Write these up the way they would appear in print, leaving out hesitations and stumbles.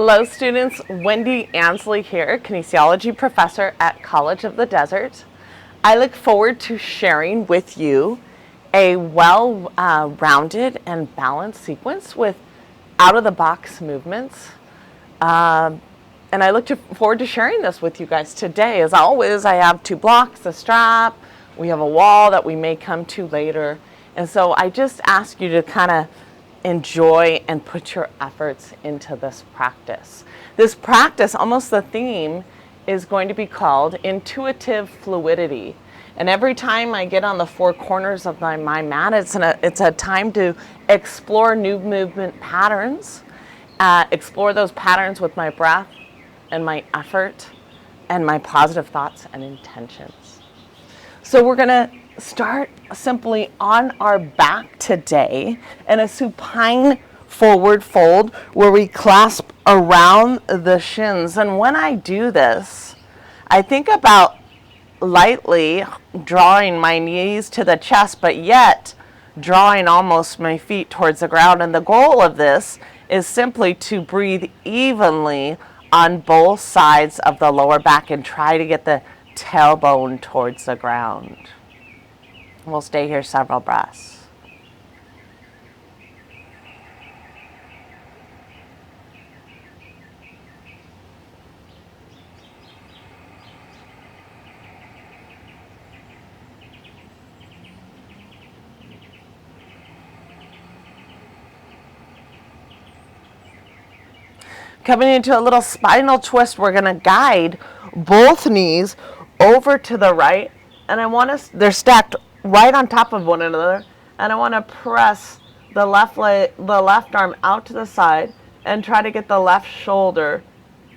Hello students, Wendy Ansley here, kinesiology professor at College of the Desert. I look forward to sharing with you a well-rounded and balanced sequence with out-of-the-box movements. And I look forward to sharing this with you guys today. As always, I have two blocks, a strap, we have a wall that we may come to later. And so I just ask you to kind of enjoy and put your efforts into this practice. This practice, almost the theme, is going to be called intuitive fluidity. And every time I get on the four corners of my mat, it's a time to explore new movement patterns, explore those patterns with my breath and my effort and my positive thoughts and intentions. So we're going to start simply on our back today in a supine forward fold where we clasp around the shins. And when I do this, I think about lightly drawing my knees to the chest, but yet drawing almost my feet towards the ground. And the goal of this is simply to breathe evenly on both sides of the lower back and try to get the tailbone towards the ground. We'll stay here several breaths. Coming into a little spinal twist, we're going to guide both knees over to the right, and they're stacked right on top of one another, and I want to press the left arm out to the side and try to get the left shoulder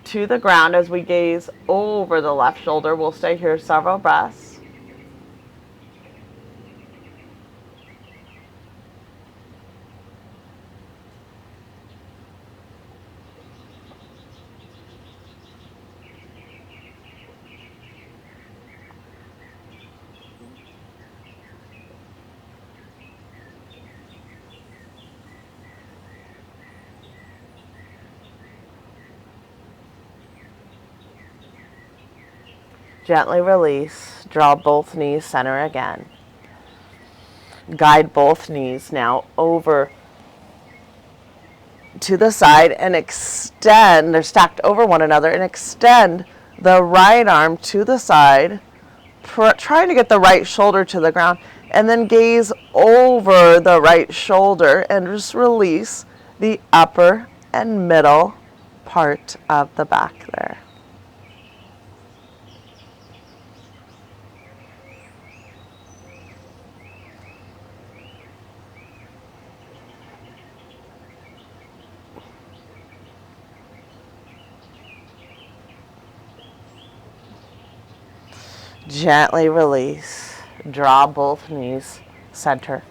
to the ground as we gaze over the left shoulder. We'll stay here several breaths. Gently release, draw both knees center again. Guide both knees now over to the side and extend, they're stacked over one another, and extend the right arm to the side, trying to get the right shoulder to the ground, and then gaze over the right shoulder and just release the upper and middle part of the back there. Gently release, draw both knees center.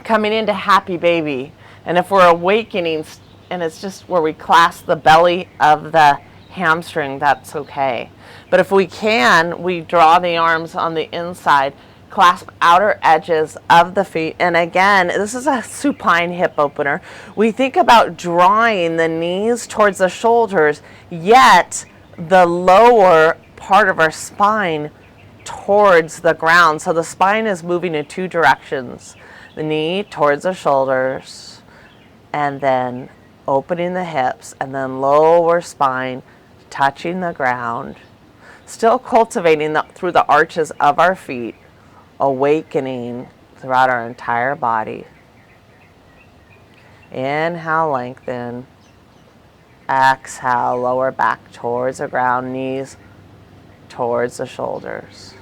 Coming into happy baby, and if we're awakening and it's just where we clasp the belly of the hamstring, that's okay. But if we can, we draw the arms on the inside, clasp outer edges of the feet, and again, this is a supine hip opener. We think about drawing the knees towards the shoulders, yet the lower part of our spine towards the ground. So the spine is moving in two directions. The knee towards the shoulders, and then opening the hips, and then lower spine touching the ground. Still cultivating through the arches of our feet, awakening throughout our entire body. Inhale, lengthen. Exhale, lower back towards the ground, knees towards the shoulders.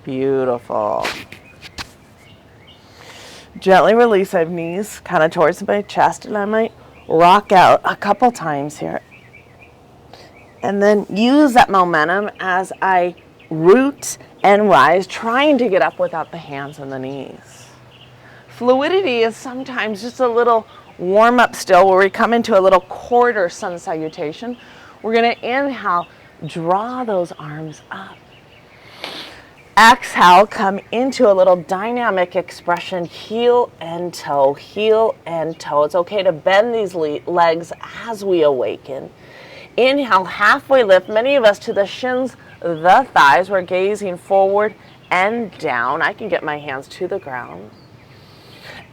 Beautiful. Gently release. I have knees kind of towards my chest, and I might rock out a couple times here. And then use that momentum as I root and rise, trying to get up without the hands and the knees. Fluidity is sometimes just a little warm up still where we come into a little quarter sun salutation. We're going to inhale, draw those arms up. Exhale, come into a little dynamic expression, heel and toe, heel and toe. It's okay to bend these legs as we awaken. Inhale, halfway lift, many of us to the shins, the thighs. We're gazing forward and down. I can get my hands to the ground.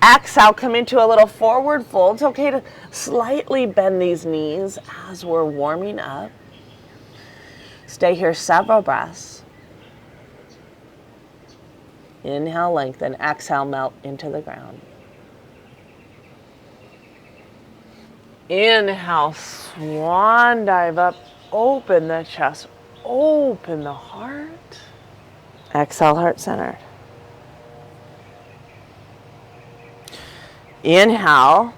Exhale, come into a little forward fold. It's okay to slightly bend these knees as we're warming up. Stay here several breaths. Inhale, lengthen. Exhale, melt into the ground. Inhale, swan dive up. Open the chest. Open the heart. Exhale, heart centered. Inhale,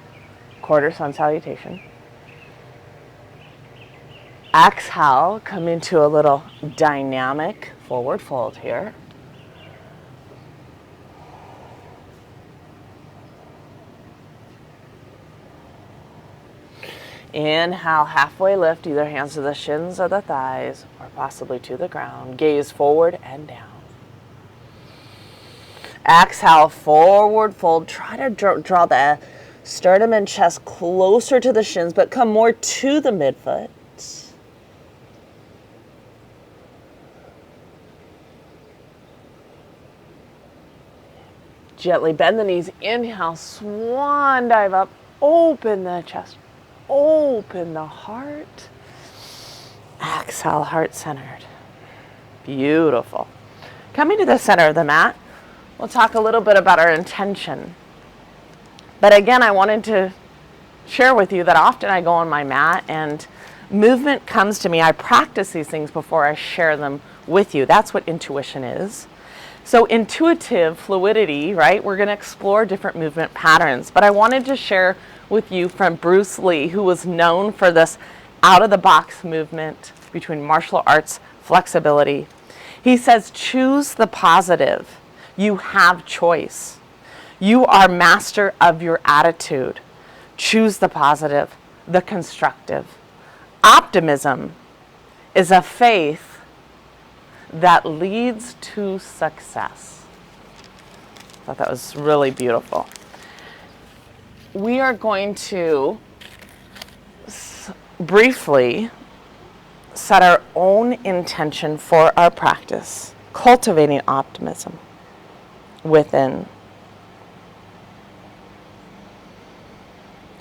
quarter sun salutation. Exhale, come into a little dynamic forward fold here. Inhale, halfway lift, either hands to the shins or the thighs, or possibly to the ground. Gaze forward and down. Exhale, forward fold. Try to draw the sternum and chest closer to the shins, but come more to the midfoot. Gently bend the knees. Inhale, swan dive up. Open the chest. Open the heart. Exhale, heart centered. Beautiful. Coming to the center of the mat, we'll talk a little bit about our intention. But again, I wanted to share with you that often I go on my mat and movement comes to me. I practice these things before I share them with you. That's what intuition is. So intuitive fluidity, right? We're going to explore different movement patterns. But I wanted to share with you from Bruce Lee, who was known for this out-of-the-box movement between martial arts, flexibility. He says, choose the positive. You have choice. You are master of your attitude. Choose the positive, the constructive. Optimism is a faith that leads to success. I thought that was really beautiful. We are going to briefly set our own intention for our practice, cultivating optimism within.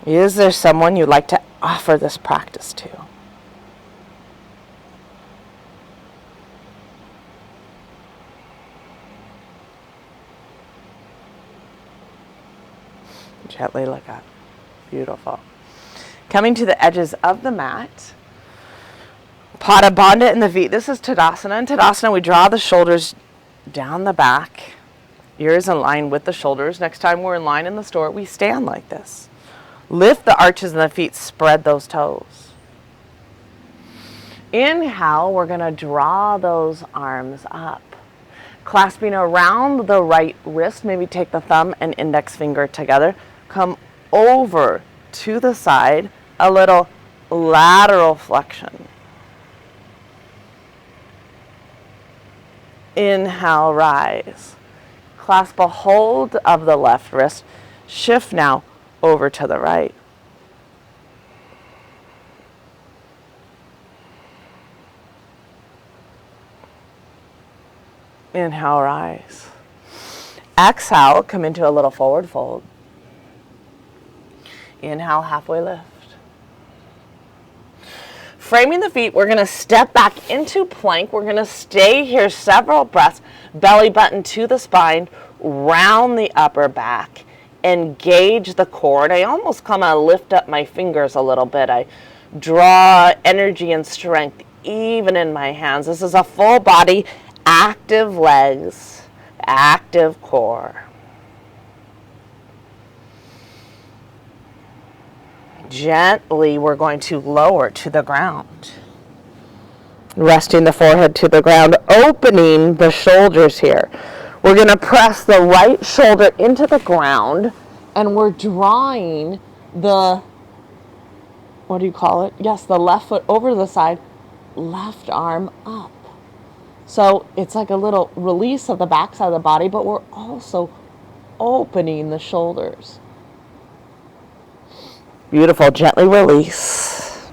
Is there someone you'd like to offer this practice to? Gently look up. Beautiful. Coming to the edges of the mat. Pada Bandha in the feet. This is Tadasana. In Tadasana, we draw the shoulders down the back. Ears in line with the shoulders. Next time we're in line in the store, we stand like this. Lift the arches in the feet. Spread those toes. Inhale, we're going to draw those arms up. Clasping around the right wrist. Maybe take the thumb and index finger together. Come over to the side, a little lateral flexion. Inhale, rise. Clasp a hold of the left wrist. Shift now over to the right. Inhale, rise. Exhale, come into a little forward fold. Inhale, halfway lift. Framing the feet, we're going to step back into plank. We're going to stay here several breaths. Belly button to the spine, round the upper back. Engage the core. And I almost kind of lift up my fingers a little bit. I draw energy and strength even in my hands. This is a full body, active legs, active core. Gently, we're going to lower to the ground. Resting the forehead to the ground, opening the shoulders here. We're going to press the right shoulder into the ground, and we're drawing the, what do you call it? Yes, the left foot over to the side, left arm up. So it's like a little release of the back side of the body, but we're also opening the shoulders. Beautiful. Gently release.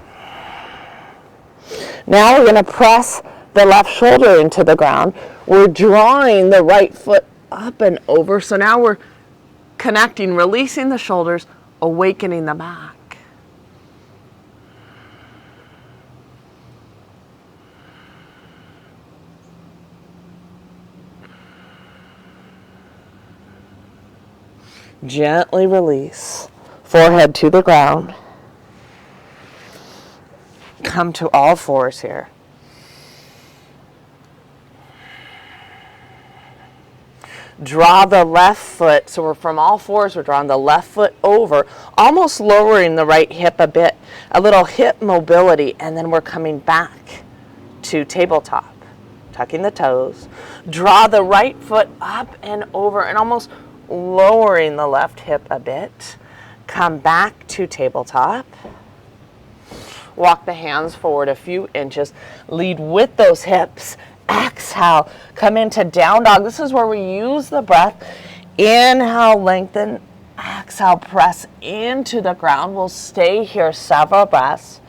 Now we're going to press the left shoulder into the ground. We're drawing the right foot up and over. So now we're connecting, releasing the shoulders, awakening the back. Gently release. Forehead to the ground. Come to all fours here. Draw the left foot, so we're from all fours, we're drawing the left foot over, almost lowering the right hip a bit, a little hip mobility, and then we're coming back to tabletop, tucking the toes. Draw the right foot up and over and almost lowering the left hip a bit. Come back to tabletop. Walk the hands forward a few inches. Lead with those hips. Exhale. Come into down dog. This is where we use the breath. Inhale, lengthen. Exhale, press into the ground. We'll stay here several breaths.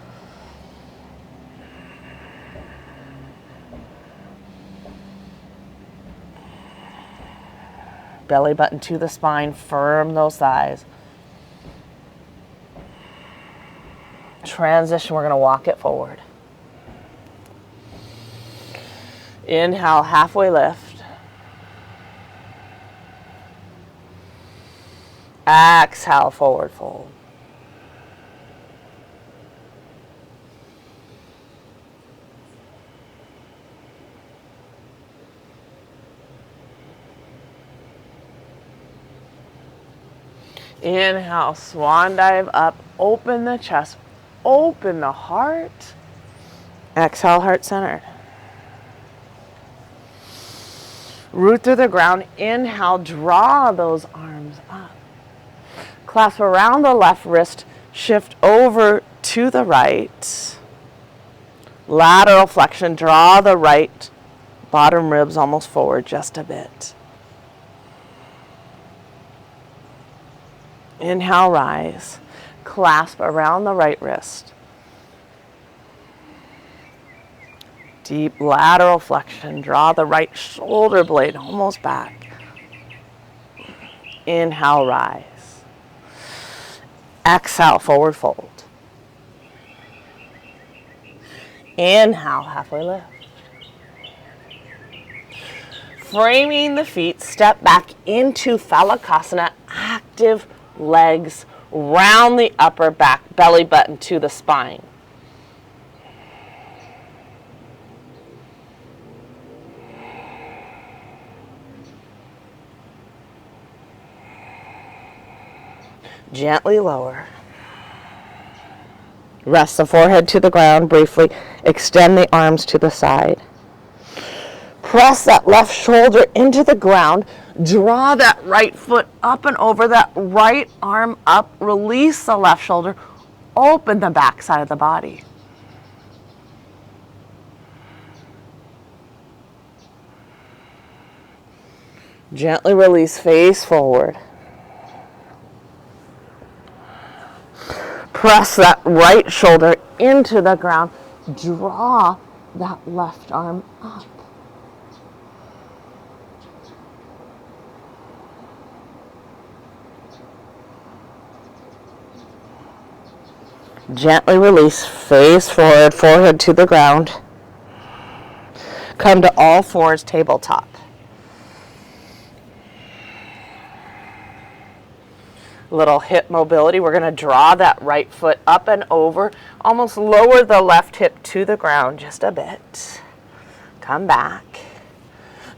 Belly button to the spine. Firm those thighs. Transition, we're going to walk it forward. Inhale, halfway lift. Exhale, forward fold. Inhale, swan dive up, open the chest. Open the heart. Exhale, heart centered. Root through the ground. Inhale, draw those arms up. Clasp around the left wrist. Shift over to the right. Lateral flexion. Draw the right bottom ribs almost forward just a bit. Inhale, rise. Clasp around the right wrist. Deep lateral flexion. Draw the right shoulder blade almost back. Inhale, rise. Exhale, forward fold. Inhale, halfway lift. Framing the feet, step back into Phalakasana, active legs. Round the upper back, belly button to the spine. Gently lower. Rest the forehead to the ground briefly. Extend the arms to the side. Press that left shoulder into the ground. Draw that right foot up and over, that right arm up. Release the left shoulder. Open the back side of the body. Gently release, face forward. Press that right shoulder into the ground. Draw that left arm up. Gently release, face forward, forehead to the ground. Come to all fours, tabletop. Little hip mobility. We're going to draw that right foot up and over. Almost lower the left hip to the ground just a bit. Come back.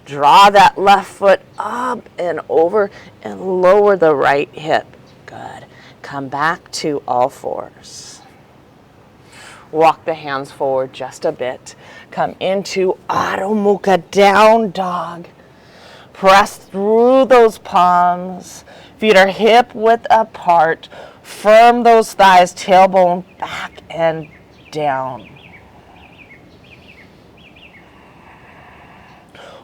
Draw that left foot up and over and lower the right hip. Good. Come back to all fours. Walk the hands forward just a bit. Come into Adho Mukha Down Dog. Press through those palms. Feet are hip width apart. Firm those thighs, tailbone back and down.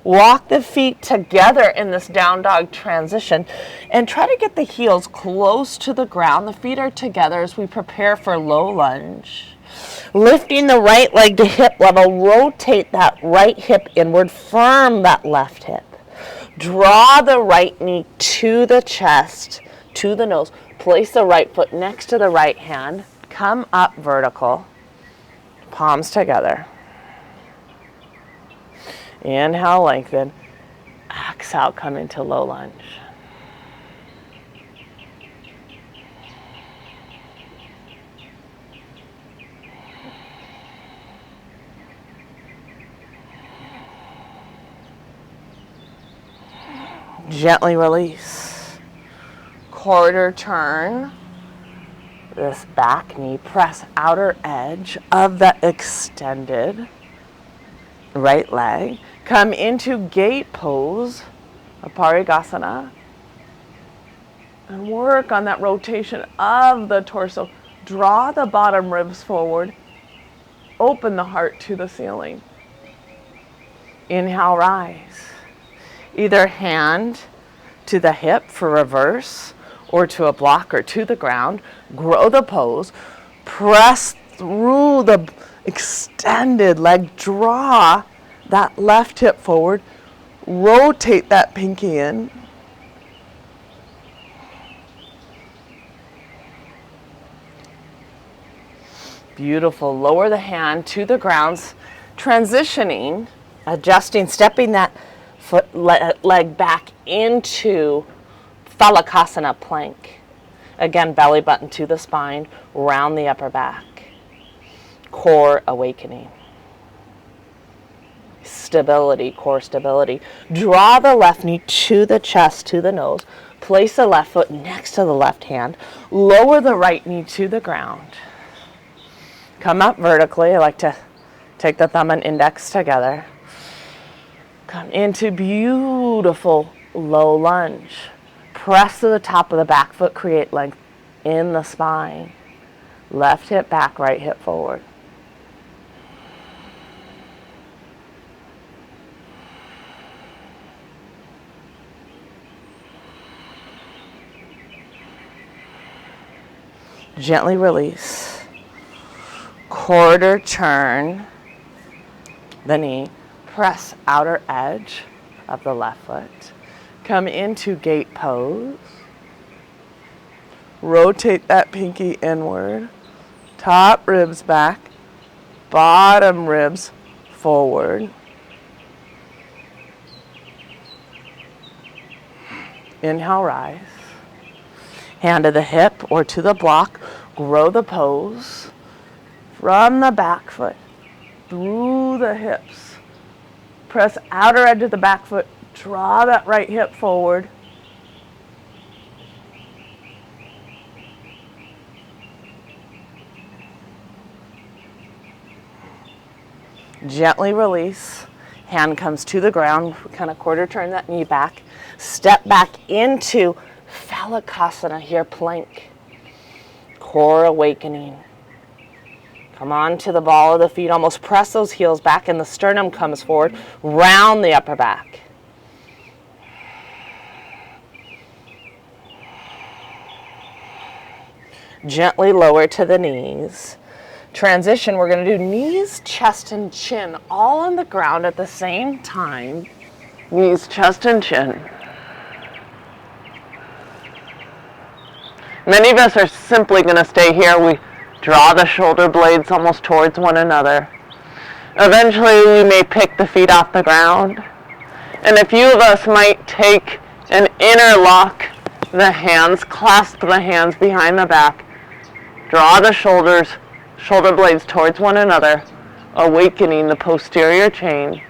Walk the feet together in this down dog transition and try to get the heels close to the ground. The feet are together as we prepare for low lunge. Lifting the right leg to hip level, rotate that right hip inward, firm that left hip. Draw the right knee to the chest, to the nose. Place the right foot next to the right hand. Come up vertical, palms together. Inhale, lengthen. Exhale, come into low lunge. Gently release. Quarter turn. This back knee, press outer edge of the extended right leg. Come into gate pose, a Parigasana, and work on that rotation of the torso. Draw the bottom ribs forward. Open the heart to the ceiling. Inhale, rise. Either hand to the hip for reverse, or to a block or to the ground. Grow the pose. Press through the extended leg. Draw that left hip forward. Rotate that pinky in. Beautiful. Lower the hand to the ground. Transitioning, adjusting, stepping that leg back into Phalakasana plank. Again, belly button to the spine, round the upper back. Core awakening. Stability, core stability. Draw the left knee to the chest, to the nose. Place the left foot next to the left hand. Lower the right knee to the ground. Come up vertically. I like to take the thumb and index together. Come into beautiful low lunge. Press to the top of the back foot, create length in the spine. Left hip back, right hip forward. Gently release. Quarter turn the knee. Press outer edge of the left foot. Come into gate pose. Rotate that pinky inward. Top ribs back. Bottom ribs forward. Inhale, rise. Hand to the hip or to the block. Grow the pose from the back foot through the hips. Press outer edge of the back foot. Draw that right hip forward. Gently release. Hand comes to the ground. Kind of quarter turn that knee back. Step back into Phalakasana here, plank. Core awakening. Come on to the ball of the feet. Almost press those heels back and the sternum comes forward. Round the upper back. Gently lower to the knees. Transition, we're going to do knees, chest, and chin all on the ground at the same time. Knees, chest, and chin. Many of us are simply going to stay here. We draw the shoulder blades almost towards one another. Eventually, we may pick the feet off the ground. And a few of us might take and interlock the hands, clasp the hands behind the back. Draw the shoulder blades towards one another, awakening the posterior chain.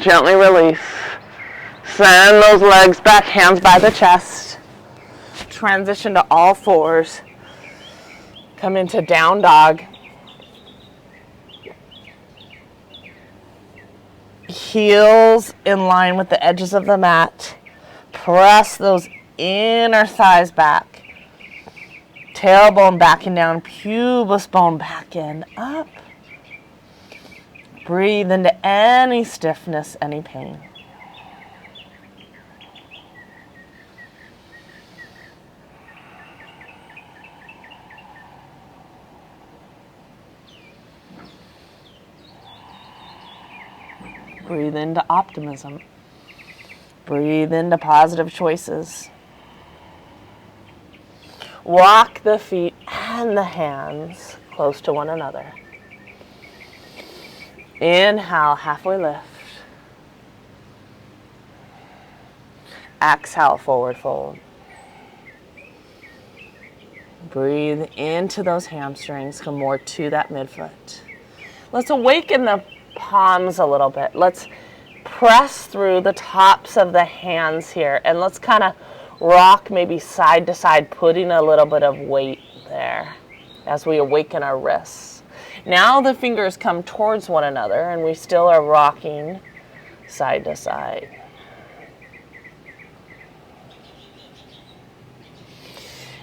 gently release. Send those legs back, hands by the chest. Transition to all fours. Come into down dog. Heels in line with the edges of the mat. Press those inner thighs back. Tailbone backing down, pubis bone back in, up. Breathe into any stiffness, any pain. Breathe into optimism. Breathe into positive choices. Walk the feet and the hands close to one another. Inhale, halfway lift. Exhale, forward fold. Breathe into those hamstrings, come more to that midfoot. Let's awaken the palms a little bit. Let's press through the tops of the hands here, and let's kind of rock maybe side to side, putting a little bit of weight there as we awaken our wrists. Now the fingers come towards one another, and we still are rocking side to side.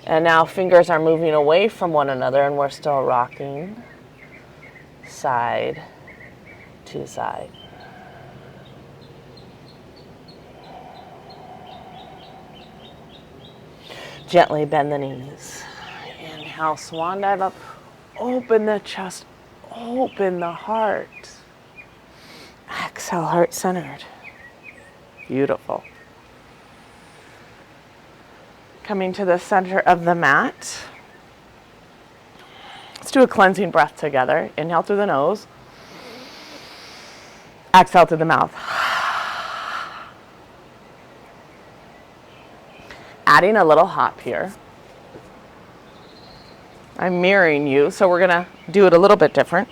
And now fingers are moving away from one another, and we're still rocking side to side. Gently bend the knees. Inhale, swan dive up. Open the chest, open the heart. Exhale, heart centered. Beautiful. Coming to the center of the mat. Let's do a cleansing breath together. Inhale through the nose. Exhale through the mouth. Adding a little hop here. I'm mirroring you, so we're gonna do it a little bit different.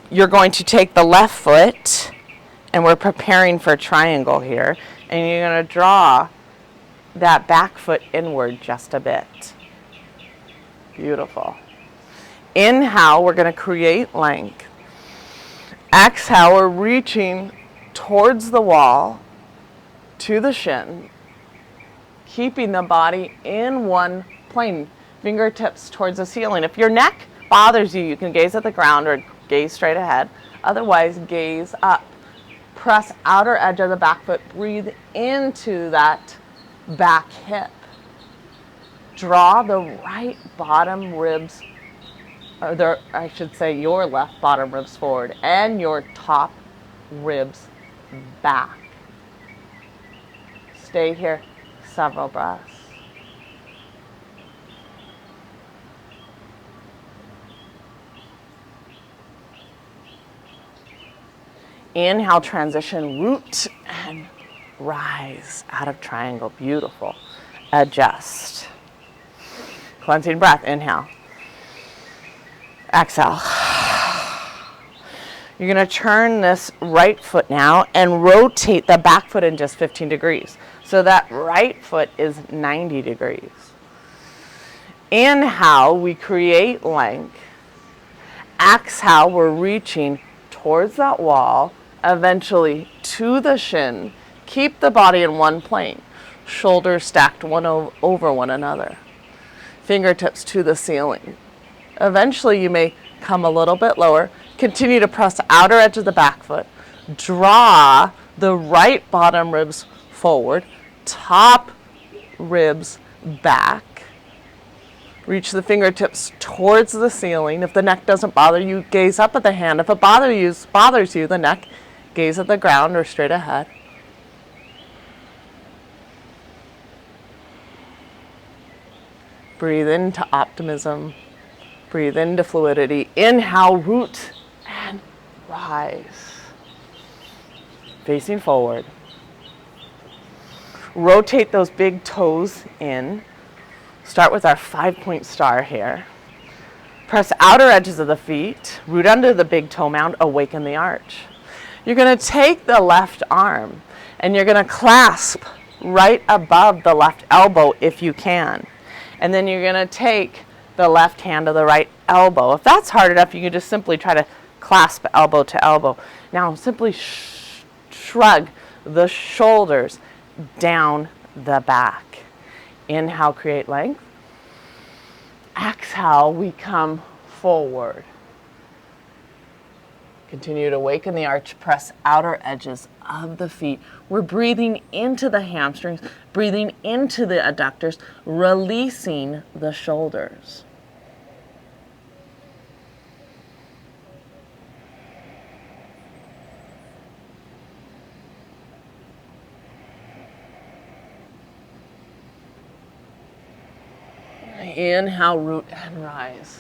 You're going to take the left foot, and we're preparing for a triangle here, and you're gonna draw that back foot inward just a bit. Beautiful. Inhale, we're gonna create length. Exhale, we're reaching towards the wall, to the shin, keeping the body in one plane, fingertips towards the ceiling. If your neck bothers you, you can gaze at the ground or gaze straight ahead. Otherwise, gaze up. Press outer edge of the back foot. Breathe into that back hip. Draw the right bottom ribs, I should say your left bottom ribs forward and your top ribs back. Stay here several breaths. Inhale, transition, root and rise out of triangle. Beautiful. Adjust. Cleansing breath. Inhale. Exhale. You're going to turn this right foot now and rotate the back foot in just 15 degrees. So that right foot is 90 degrees. Inhale, we create length. Exhale, we're reaching towards that wall, eventually to the shin. Keep the body in one plane. Shoulders stacked one over one another. Fingertips to the ceiling. Eventually, you may come a little bit lower. Continue to press the outer edge of the back foot. Draw the right bottom ribs forward. Top ribs back. Reach the fingertips towards the ceiling. If the neck doesn't bother you, gaze up at the hand. If it bothers you, the neck, gaze at the ground or straight ahead. Breathe into optimism. Breathe into fluidity. Inhale, root and rise. Facing forward. Rotate those big toes in. Start with our 5-point star here. Press outer edges of the feet. Root under the big toe mound. Awaken the arch. You're going to take the left arm and you're going to clasp right above the left elbow if you can. And then you're going to take the left hand to the right elbow. If that's hard enough, you can just simply try to clasp elbow to elbow. Now simply shrug the shoulders down the back. Inhale, create length. Exhale, we come forward. Continue to awaken the arch, press outer edges of the feet. We're breathing into the hamstrings, breathing into the adductors, releasing the shoulders. Inhale, root and rise.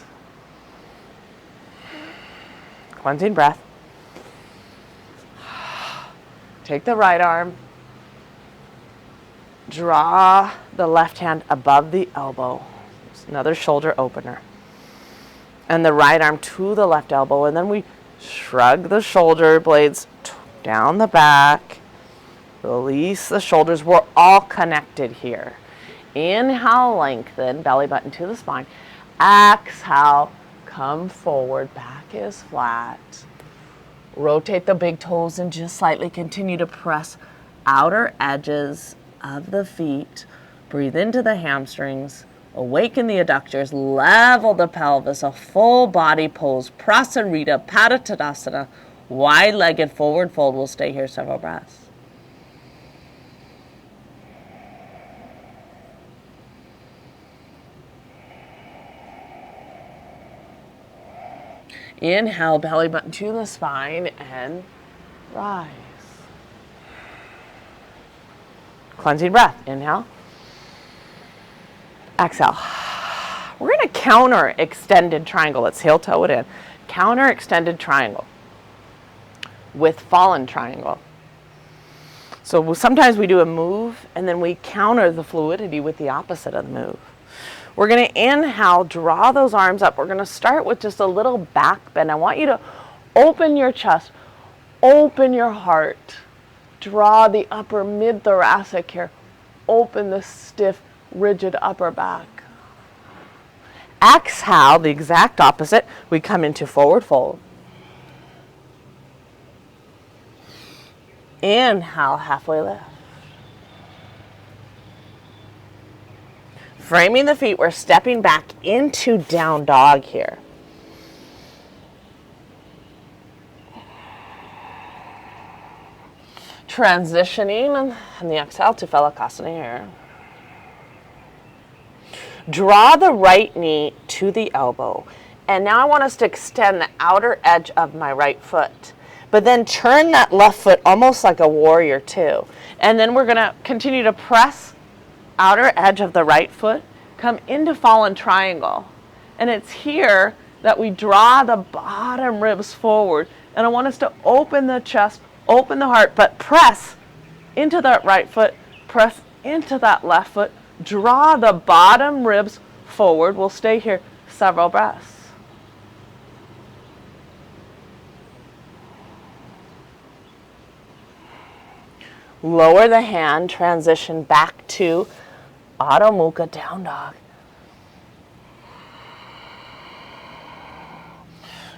Cleansing breath. Take the right arm. Draw the left hand above the elbow. It's another shoulder opener. And the right arm to the left elbow. And then we shrug the shoulder blades down the back. Release the shoulders. We're all connected here. Inhale, lengthen, belly button to the spine. Exhale, come forward, back is flat. Rotate the big toes and just slightly continue to press outer edges of the feet. Breathe into the hamstrings, awaken the adductors, level the pelvis, a full body pose, Prasarita, Padottanasana, wide-legged forward fold. We'll stay here several breaths. Inhale, belly button to the spine and rise. Cleansing breath. Inhale. Exhale. We're going to counter extended triangle. Let's heel toe it in. Counter extended triangle with fallen triangle. So sometimes we do a move and then we counter the fluidity with the opposite of the move. We're going to inhale, draw those arms up. We're going to start with just a little back bend. I want you to open your chest, open your heart, draw the upper mid-thoracic here, open the stiff, rigid upper back. Exhale, the exact opposite. We come into forward fold. Inhale, halfway lift. Framing the feet, we're stepping back into down dog here. Transitioning and the exhale to Phalakasana here. Draw the right knee to the elbow. And now I want us to extend the outer edge of my right foot. But then turn that left foot almost like a warrior two. And then we're going to continue to press outer edge of the right foot, come into fallen triangle. And it's here that we draw the bottom ribs forward. And I want us to open the chest, open the heart, but press into that right foot, press into that left foot, draw the bottom ribs forward. We'll stay here several breaths. Lower the hand, transition back to Adho Mukha, down dog.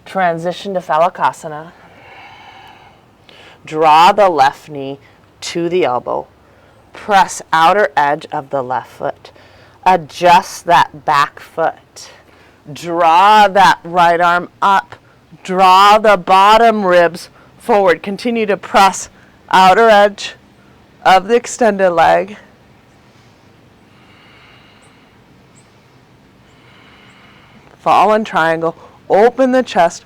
Transition to Phalakasana. Draw the left knee to the elbow. Press outer edge of the left foot. Adjust that back foot. Draw that right arm up. Draw the bottom ribs forward. Continue to press outer edge of the extended leg. Fallen triangle. Open the chest.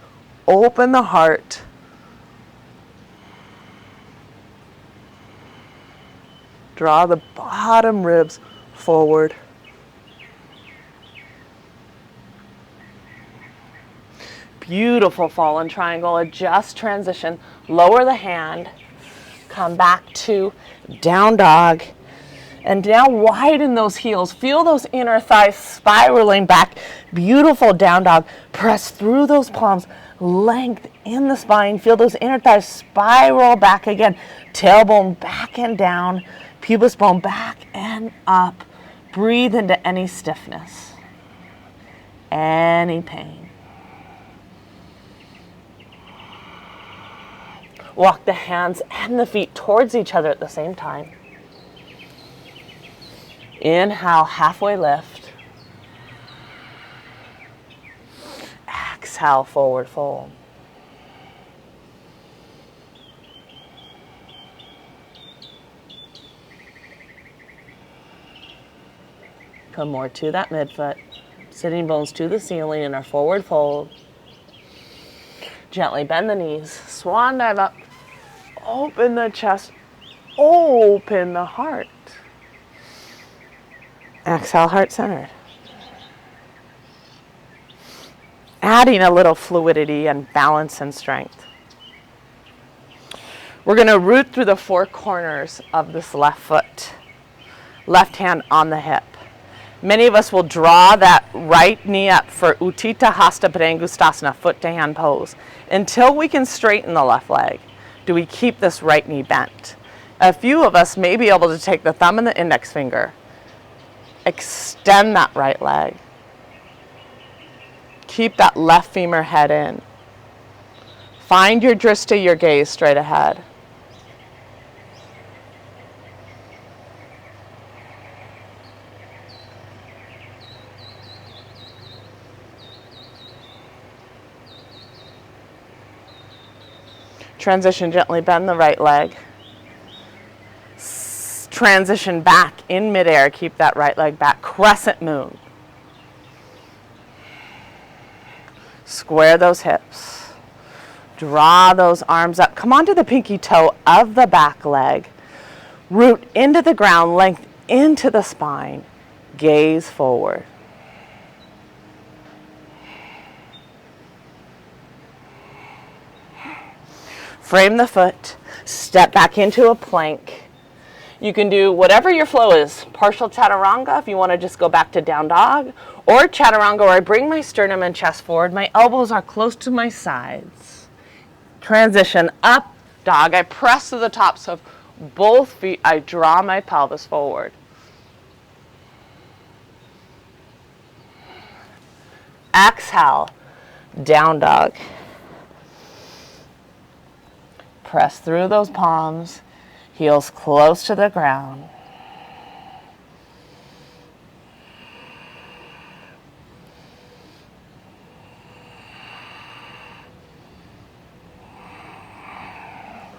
Open the heart. Draw the bottom ribs forward. Beautiful fallen triangle. Adjust, transition. Lower the hand. Come back to down dog. And now widen those heels. Feel those inner thighs spiraling back. Beautiful down dog. Press through those palms. length in the spine. Feel those inner thighs spiral back again. Tailbone back and down. Pubis bone back and up. Breathe into any stiffness, any pain. Walk the hands and the feet towards each other at the same time. Inhale, halfway lift. Exhale, forward fold. Come more to that midfoot. Sitting bones to the ceiling in our forward fold. Gently bend the knees. Swan dive up. Open the chest. Open the heart. Exhale, heart centered. Adding a little fluidity and balance and strength. We're going to root through the four corners of this left foot. Left hand on the hip. Many of us will draw that right knee up for Utthita Hasta Padangusthasana, foot to hand pose. Until we can straighten the left leg, do we keep this right knee bent? A few of us may be able to take the thumb and the index finger, extend that right leg. Keep that left femur head in. Find your drishti, your gaze straight ahead. Transition, gently bend the right leg. Transition back in midair. Keep that right leg back. Crescent moon. Square those hips. Draw those arms up. Come onto the pinky toe of the back leg. Root into the ground, length into the spine. Gaze forward. Frame the foot, step back into a plank. You can do whatever your flow is. Partial chaturanga if you want to just go back to down dog, or chaturanga where I bring my sternum and chest forward. My elbows are close to my sides. Transition up dog. I press to the tops of both feet. I draw my pelvis forward. Exhale, down dog. Press through those palms, heels close to the ground.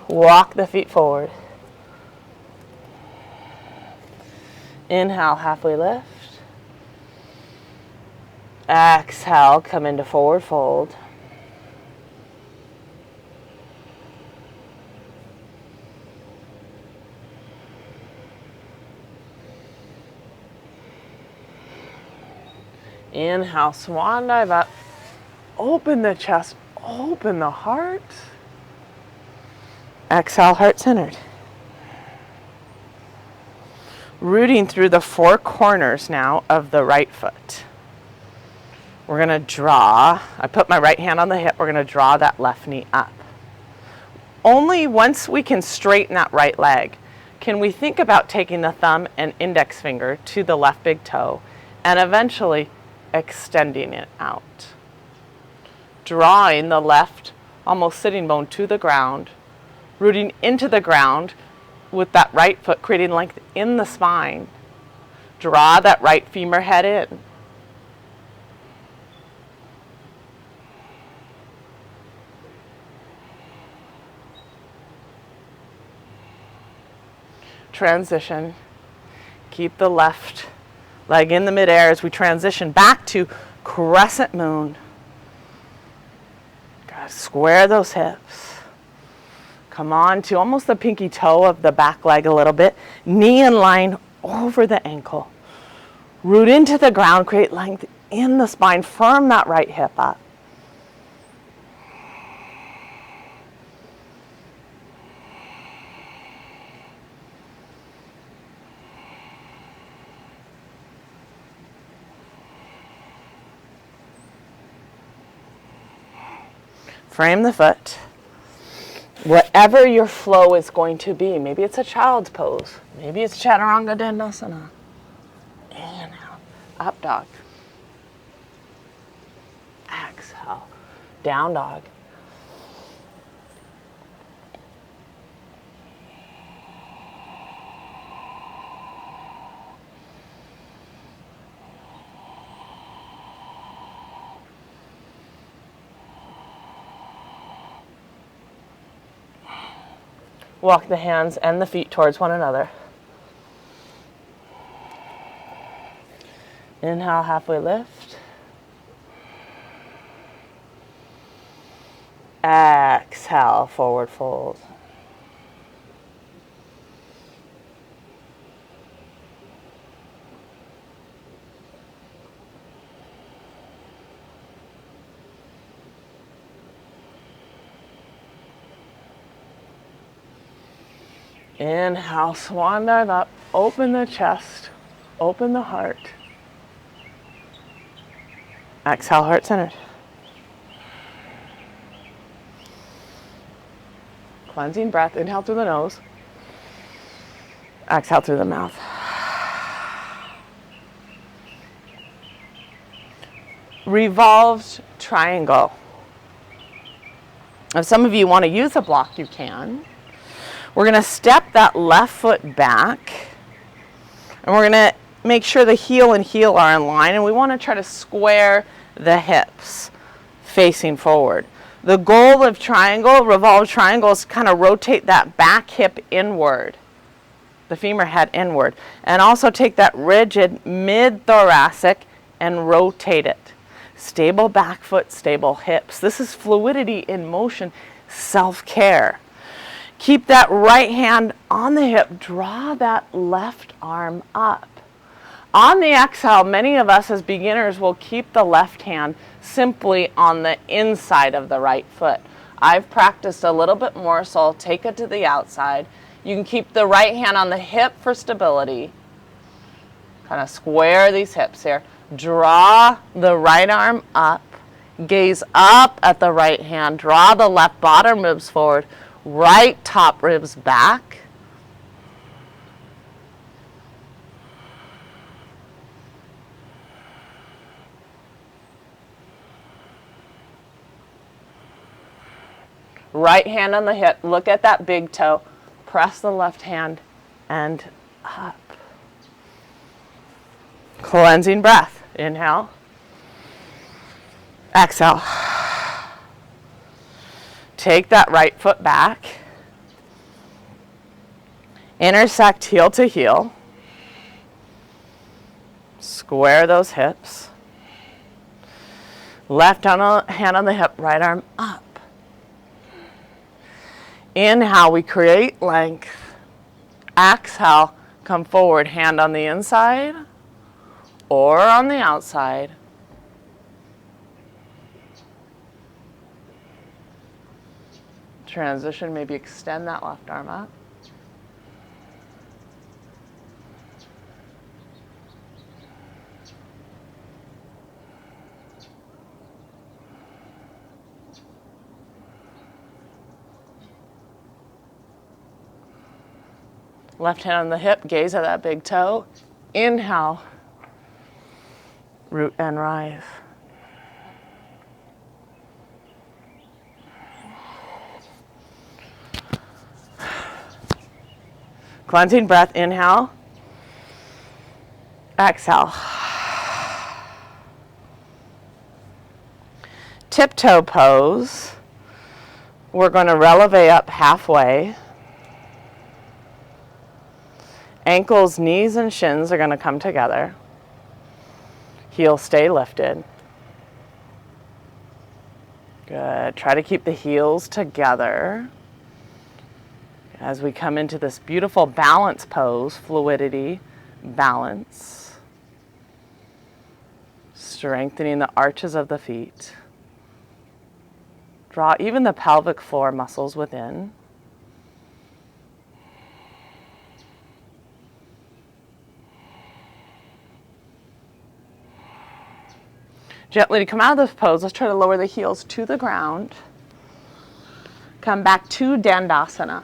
Walk the feet forward. Inhale, halfway lift. Exhale, come into forward fold. Inhale, swan dive up. Open the chest, open the heart. Exhale, heart centered. Rooting through the four corners now of the right foot. We're going to draw. I put my right hand on the hip. We're going to draw that left knee up. Only once we can straighten that right leg can we think about taking the thumb and index finger to the left big toe and eventually extending it out. Drawing the left almost sitting bone to the ground, rooting into the ground with that right foot, creating length in the spine. Draw that right femur head in. Transition. Keep the left leg in the midair as we transition back to crescent moon. Gotta square those hips. Come on to almost the pinky toe of the back leg a little bit. Knee in line over the ankle. Root into the ground, create length in the spine. Firm that right hip up. Frame the foot. Whatever your flow is going to be. Maybe it's a child's pose. Maybe it's Chaturanga Dandasana. Inhale. Up dog. Exhale. Down dog. Walk the hands and the feet towards one another. Inhale, halfway lift. Exhale, forward fold. Inhale, swan dive up, open the chest, open the heart. Exhale, heart centered. Cleansing breath, inhale through the nose. Exhale through the mouth. Revolved triangle. If some of you want to use a block, you can. We're going to step that left foot back, and we're going to make sure the heel and heel are in line, and we want to try to square the hips facing forward. The goal of triangle, revolved triangle, is to kind of rotate that back hip inward, the femur head inward, and also take that rigid mid-thoracic and rotate it. Stable back foot, stable hips. This is fluidity in motion, self-care. Keep that right hand on the hip. Draw that left arm up. On the exhale, many of us as beginners will keep the left hand simply on the inside of the right foot. I've practiced a little bit more, so I'll take it to the outside. You can keep the right hand on the hip for stability. Kind of square these hips here. Draw the right arm up. Gaze up at the right hand. Draw the left bottom ribs forward. Right top ribs back. Right hand on the hip. Look at that big toe. Press the left hand and up. Cleansing breath. Inhale. Exhale. Take that right foot back. Intersect heel to heel. Square those hips. Left hand on the hip, right arm up. Inhale, we create length. Exhale, come forward, hand on the inside or on the outside. Transition, maybe extend that left arm up. Left hand on the hip, gaze at that big toe. Inhale, root and rise. Cleansing breath, inhale. Exhale. Tiptoe pose. We're going to releve up halfway. Ankles, knees, and shins are going to come together. Heels stay lifted. Good. Try to keep the heels together as we come into this beautiful balance pose, fluidity, balance. Strengthening the arches of the feet. Draw even the pelvic floor muscles within. Gently to come out of this pose, let's try to lower the heels to the ground. Come back to Dandasana.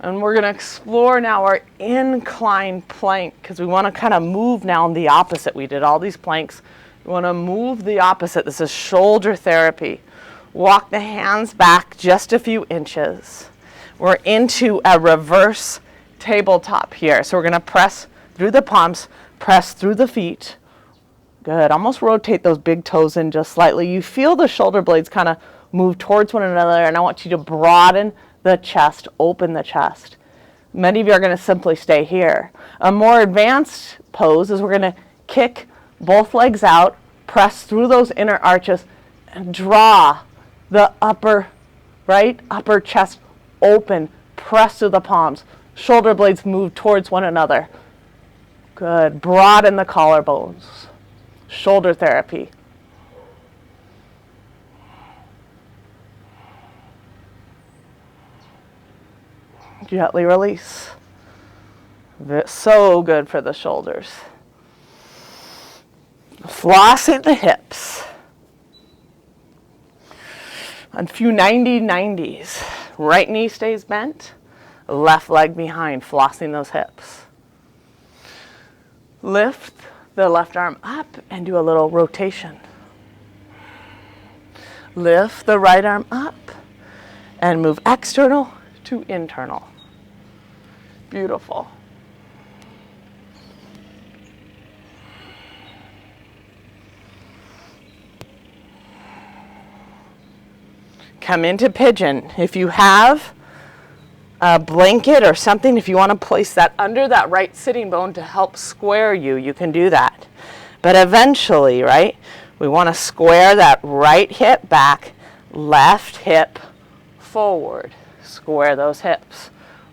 And we're going to explore now our incline plank because we want to kind of move now in the opposite. We did all these planks. We want to move the opposite. This is shoulder therapy. Walk the hands back just a few inches. We're into a reverse tabletop here. So we're going to press through the palms, press through the feet. Good. Almost rotate those big toes in just slightly. You feel the shoulder blades kind of move towards one another, and I want you to broaden the chest, open the chest. Many of you are going to simply stay here. A more advanced pose is we're going to kick both legs out, press through those inner arches, and draw the upper chest open, press through the palms. Shoulder blades move towards one another. Good. Broaden the collarbones. Shoulder therapy. Gently release. So good for the shoulders. Flossing the hips. A few 90-90s. Right knee stays bent. Left leg behind, flossing those hips. Lift the left arm up and do a little rotation. Lift the right arm up and move external to internal. Beautiful. Come into pigeon. If you have a blanket or something, if you want to place that under that right sitting bone to help square you, you can do that. But eventually, right, we want to square that right hip back, left hip forward. Square those hips.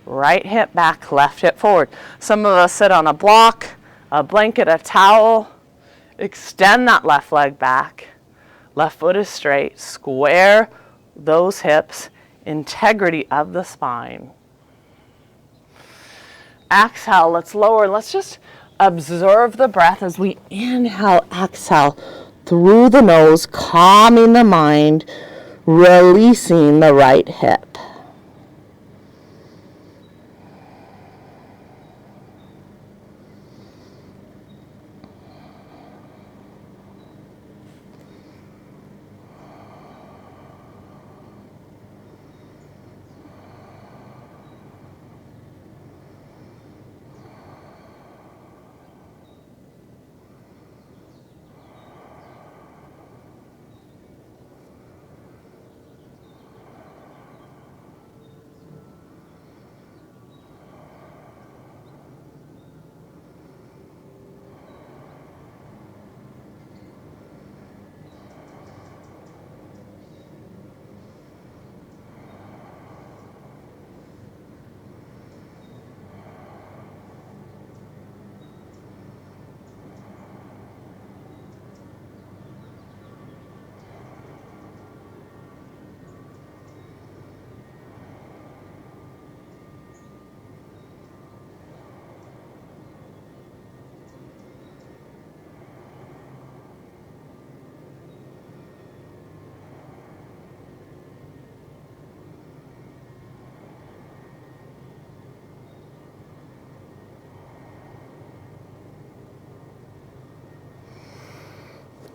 Right hip back, left hip forward. Some of us sit on a block, a blanket, a towel. Extend that left leg back. Left foot is straight. Square those hips. Integrity of the spine. Exhale, let's lower. Let's just observe the breath as we inhale, exhale through the nose, calming the mind, releasing the right hip.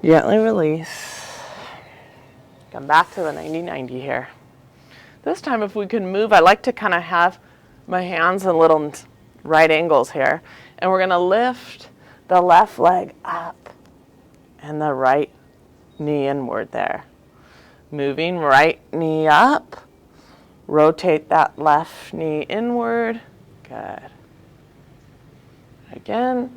Gently release. Come back to the 90-90 here. This time if we can move, I like to kind of have my hands in little right angles here. And we're going to lift the left leg up and the right knee inward there. Moving right knee up. Rotate that left knee inward. Good. Again.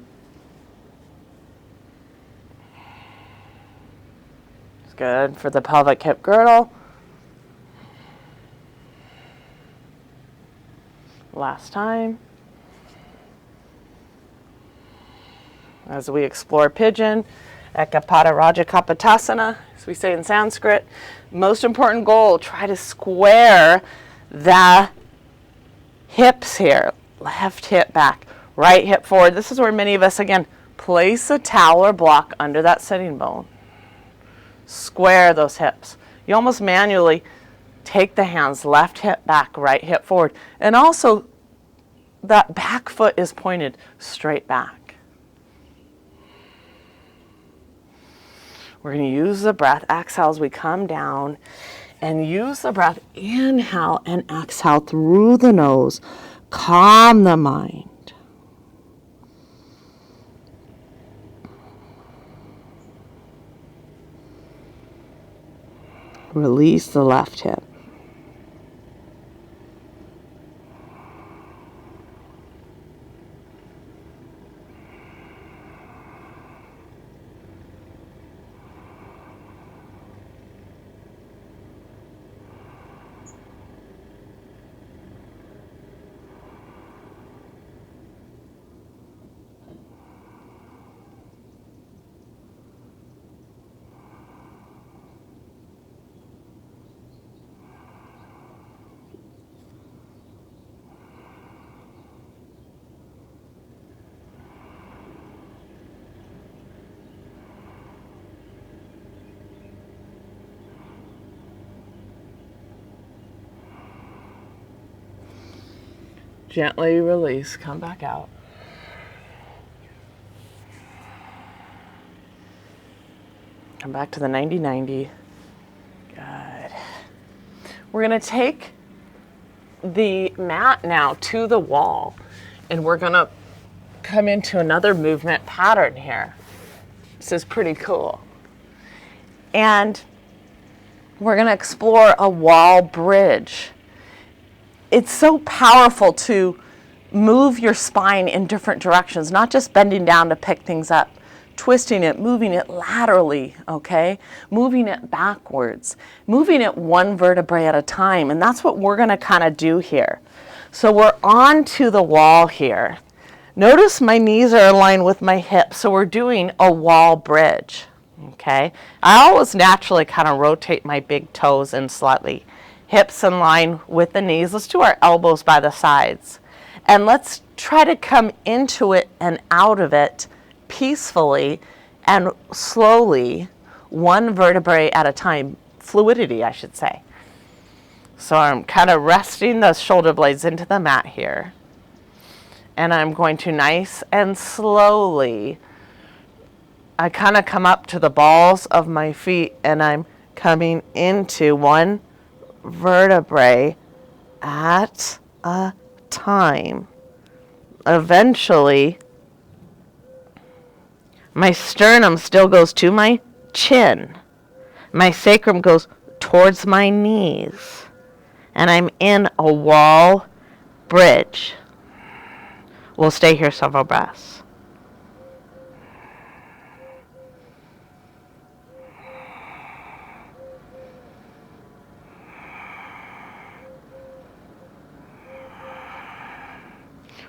Good for the pelvic hip girdle. Last time. As we explore pigeon, Ekapada Rajakapatasana, as we say in Sanskrit. Most important goal, try to square the hips here. Left hip back, right hip forward. This is where many of us, again, place a towel or block under that sitting bone. Square those hips. You almost manually take the hands, left hip back, right hip forward. And also that back foot is pointed straight back. We're going to use the breath. Exhale as we come down, and use the breath. Inhale and exhale through the nose. Calm the mind. Release the left hip. Gently release, come back out. Come back to the 90-90. Good. We're going to take the mat now to the wall, and we're going to come into another movement pattern here. This is pretty cool. And we're going to explore a wall bridge. It's so powerful to move your spine in different directions, not just bending down to pick things up, twisting it, moving it laterally, okay? Moving it backwards, moving it one vertebrae at a time. And that's what we're going to kind of do here. So we're onto the wall here. Notice my knees are aligned with my hips, so we're doing a wall bridge, okay? I always naturally kind of rotate my big toes in slightly. Hips in line with the knees. Let's do our elbows by the sides. And let's try to come into it and out of it peacefully and slowly, one vertebrae at a time. Fluidity, I should say. So I'm kind of resting the shoulder blades into the mat here. And I'm going to nice and slowly, I kind of come up to the balls of my feet, and I'm coming into one vertebrae at a time. Eventually, my sternum still goes to my chin. My sacrum goes towards my knees. And I'm in a wall bridge. We'll stay here several breaths.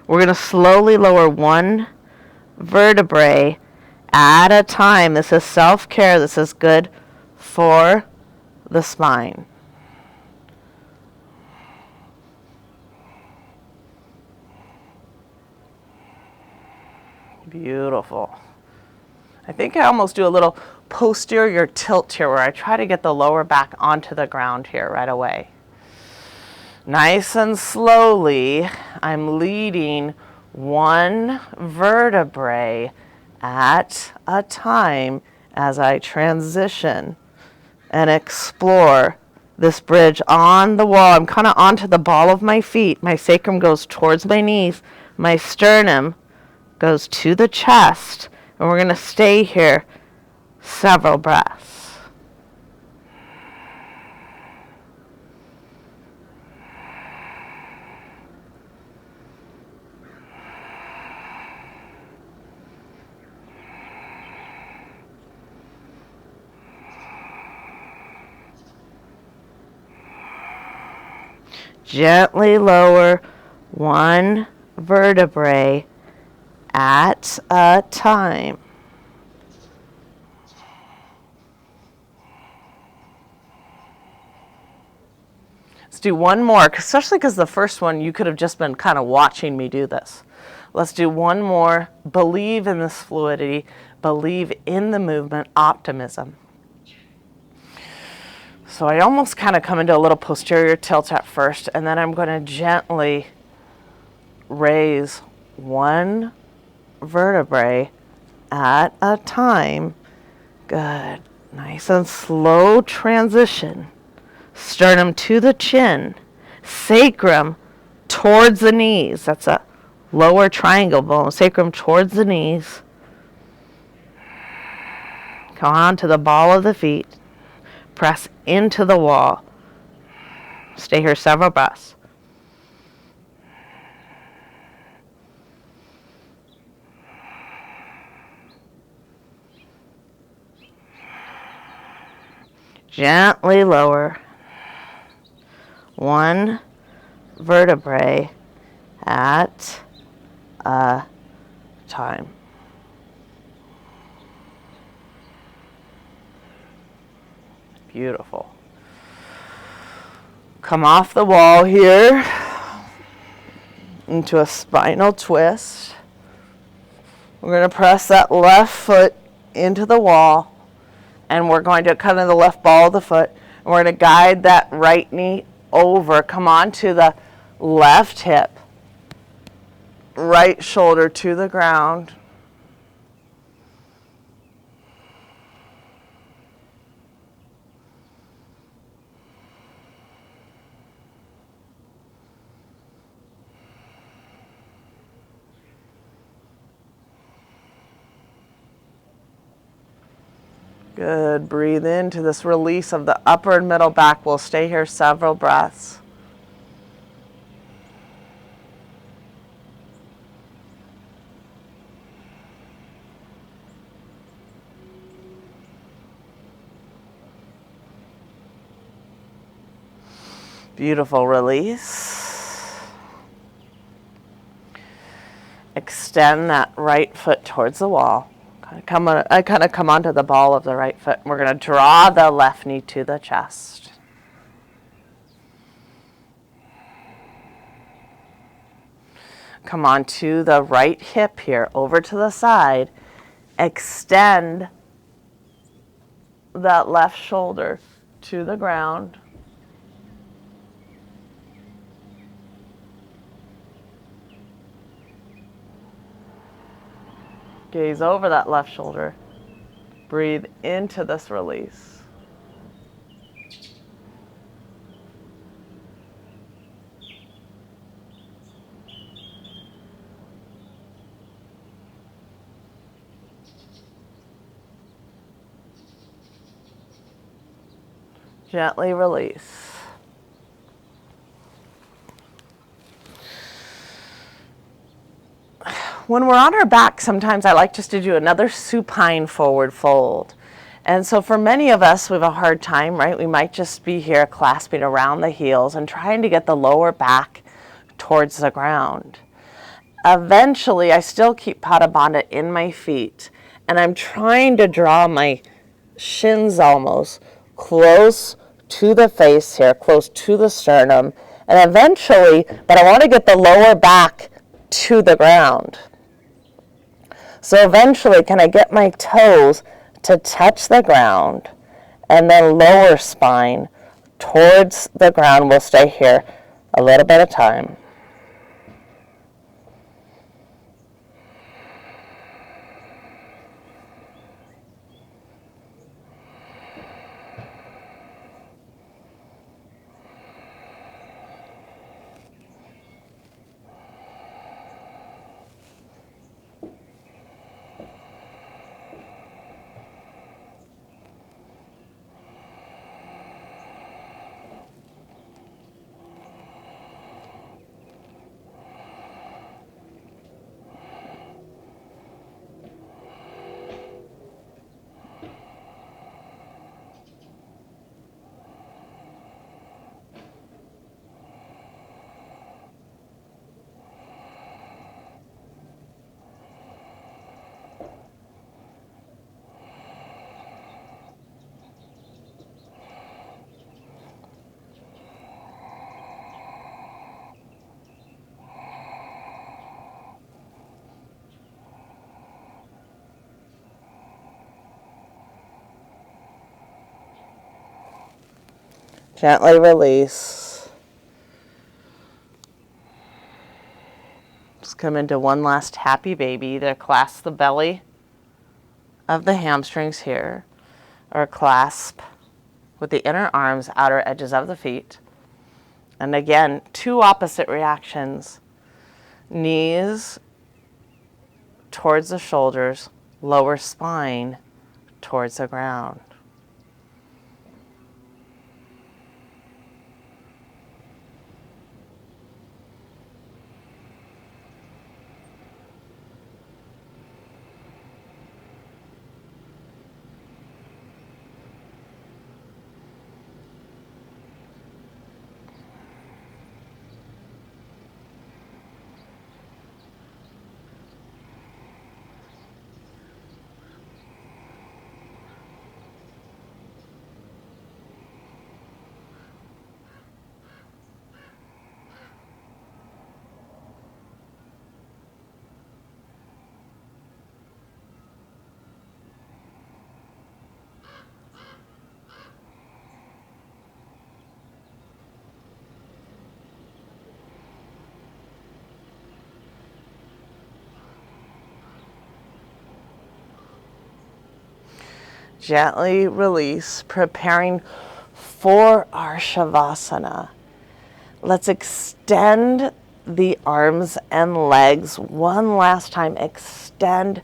We're going to slowly lower one vertebrae at a time. This is self-care. This is good for the spine. Beautiful. I think I almost do a little posterior tilt here where I try to get the lower back onto the ground here right away. Nice and slowly, I'm leading one vertebrae at a time as I transition and explore this bridge on the wall. I'm kind of onto the ball of my feet. My sacrum goes towards my knees. My sternum goes to the chest. And we're going to stay here several breaths. Gently lower one vertebrae at a time. Let's do one more, especially because the first one you could have just been kind of watching me do this. Let's do one more. Believe in this fluidity. Believe in the movement. Optimism. So I almost kind of come into a little posterior tilt at first, and then I'm going to gently raise one vertebrae at a time. Good. Nice and slow transition. Sternum to the chin. Sacrum towards the knees. That's a lower triangle bone. Sacrum towards the knees. Come on to the ball of the feet. Press into the wall. Stay here several breaths. Gently lower. One vertebrae at a time. Beautiful. Come off the wall here into a spinal twist. We're going to press that left foot into the wall, and we're going to cut in the left ball of the foot, and we're going to guide that right knee over. Come on to the left hip, right shoulder to the ground. Good. Breathe into this release of the upper and middle back. We'll stay here several breaths. Beautiful. Release. Extend that right foot towards the wall. I kind of come onto the ball of the right foot. We're going to draw the left knee to the chest. Come on to the right hip here, over to the side. Extend that left shoulder to the ground. Gaze over that left shoulder. Breathe into this release. Gently release. When we're on our back, sometimes I like just to do another supine forward fold. And so for many of us, we have a hard time, right? We might just be here clasping around the heels and trying to get the lower back towards the ground. Eventually, I still keep Pada Bandha in my feet, and I'm trying to draw my shins almost close to the face here, close to the sternum, and eventually, but I want to get the lower back to the ground. So eventually, can I get my toes to touch the ground, and then lower spine towards the ground? We'll stay here a little bit of time. Gently release. Just come into one last happy baby. Either clasp the belly of the hamstrings here, or clasp with the inner arms, outer edges of the feet. And again, two opposite reactions. Knees towards the shoulders, lower spine towards the ground. Gently release, preparing for our Shavasana. Let's extend the arms and legs one last time. Extend,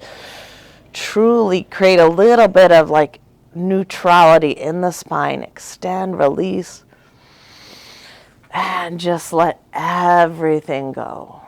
truly create a little bit of like neutrality in the spine. Extend, release, and just let everything go.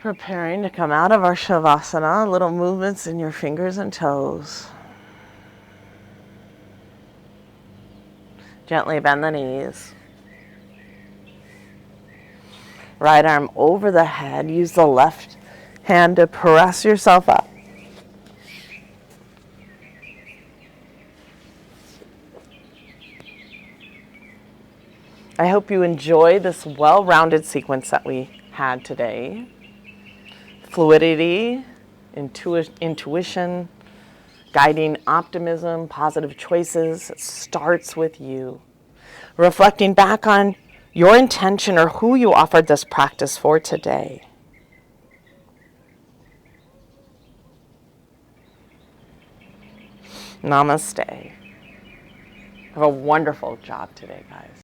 Preparing to come out of our Shavasana, little movements in your fingers and toes. Gently bend the knees. Right arm over the head. Use the left hand to press yourself up. I hope you enjoy this well-rounded sequence that we had today. Fluidity, intuition, guiding optimism, positive choices. It starts with you. Reflecting back on your intention or who you offered this practice for today. Namaste. Have a wonderful job today, guys.